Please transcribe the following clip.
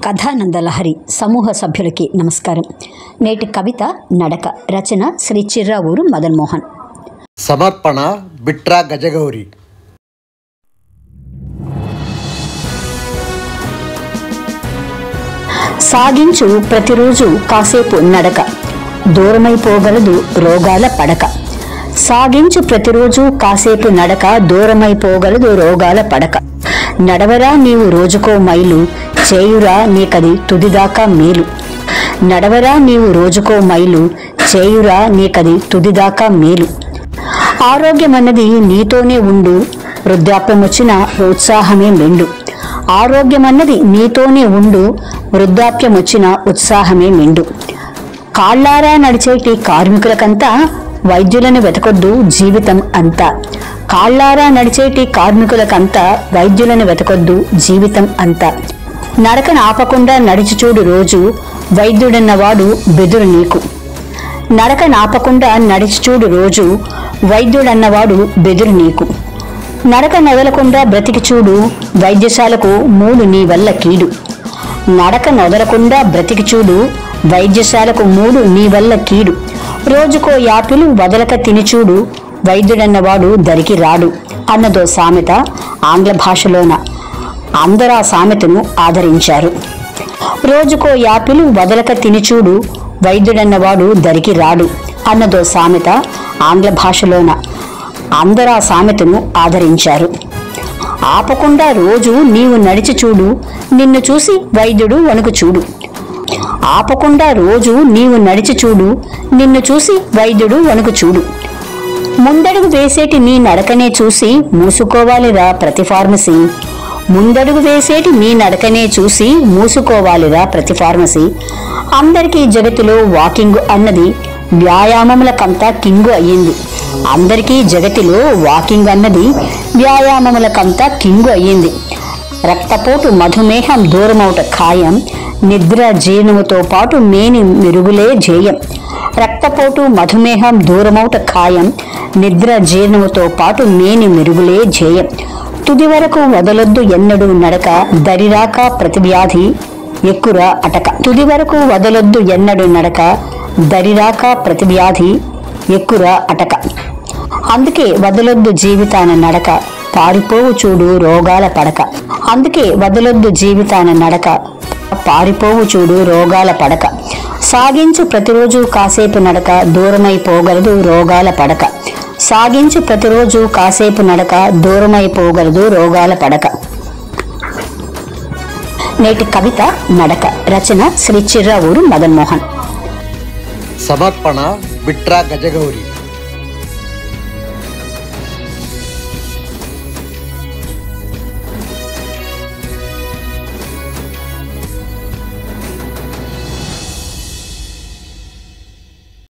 కథానందలహరి సమూహ సభ్యులకి నమస్కారం. నేటి కవిత నడక. రచన శ్రీ చిర్రావూరు మదన్ మోహన్. సమర్పణ బిట్రా గజగౌరి. సాగించు ప్రతిరోజు కాసేపు నడక, దూరమైపోగలదు రోగాల పడక. సాగించు ప్రతిరోజు కాసేపు నడక, దూరమైపోగలదు రోగాల పడక. నడవరా నీవు రోజుకో మైలు, చేయురా నీకది తుదిదాకా మేలు. నడవరా నీవు రోజుకో మైలు, చేయురా నీకది తుదిదాకా మేలు. ఆరోగ్యమన్నది నీతోనే ఉండు, వృద్ధాప్యం వచ్చిన ఉత్సాహమే మెండు. ఆరోగ్యమన్నది నీతోనే ఉండు, వృద్ధాప్యం వచ్చిన ఉత్సాహమే మెండు. కాళ్ళారా నడిచేటి కార్మికులకంతా వైద్యులను వెతకొద్దు జీవితం అంతా. కాళ్ళారా నడిచేటి కార్మికులకంతా వైద్యులను వెతకొద్దు జీవితం అంతా. నడకను ఆపకుండా నడిచి చూడు రోజు, వైద్యుడన్నవాడు బెదురు నీకు. నడకను ఆపకుండా నడిచి చూడు రోజు, వైద్యుడన్నవాడు బెదురు నీకు. నడక నొదలకుండా బ్రతికి చూడు, వైద్యశాలకు మూడు నీ వల్ల కీడు. నడక నొదలకుండా బ్రతికి చూడు, వైద్యశాలకు మూడు నీ వల్ల కీడు. రోజుకో యాపిలు వదలక తినిచూడు, వైద్యుడన్నవాడు దరికి రాడు అన్నదో సామెత. ఆంగ్ల భాషలోన అందరా సామెతను ఆదరించారు. రోజుకో యాపిలు వదలక తినిచూడు, వైద్యుడన్నవాడు దరికి రాడు అన్నదో సామెత. ఆంగ్ల భాషలోన అందరా సామెతను ఆదరించారు. ఆపకుండా రోజు నీవు నడిచి చూడు, నిన్ను చూసి వైద్యుడు వణుకు చూడు. ఆపకుండా రోజు నీవు నడిచి చూడు, నిన్ను చూసి వైద్యుడు వణుకు చూడు. ముందడుగు వేసేటి నీ నడకనే చూసి మూసుకోవాలిరా ప్రతి ఫార్మసీ. ముందడుగు వేసేటి నీ నడకనే చూసి మూసుకోవాలిరా ప్రతి ఫార్మసీ. అందరికీ జగతిలో వాకింగ్ అన్నది వ్యాయామములకంతా కింగు అయ్యింది. అందరికీ జగతిలో వాకింగ్ అన్నది వ్యాయామములకంతా కింగు అయ్యింది. రక్తపోటు మధుమేహం దూరమవుట ఖాయం, నిద్ర జీర్ణముతో పాటు మేని మెరుగులే జేయం. రక్తపోటు మధుమేహం దూరమవుట ఖాయం, నిద్ర జీర్ణముతో పాటు మేని మెరుగులే జేయం. తుది వరకు వదలొద్దు ఎన్నడూ నడక, దరిరాక ప్రతివ్యాధి ఎక్కురా అటక. తుది వరకు వదలొద్దు ఎన్నడూ నడక, దరిరాక ప్రతివ్యాధి ఎక్కురా అటక. అందుకే వదలొద్దు జీవితాన నడక, పారిపోవు చూడు రోగాల పడక. అందుకే వదలొద్దు జీవితాన నడక, పారిపోవు చూడు రోగాల పడక. సాగించు ప్రతిరోజు కాసేపు నడక, దూరమైపోగలదు రోగాల పడక. సాగించు ప్రతిరోజు కాసేపు నడక, దూరమైపోగలదు రోగాల పడక. నేటి కవిత నడక. రచన శ్రీ చిర్రావూరు మదన్ మోహన్. సమర్పణ బిట్రా గజగౌరి.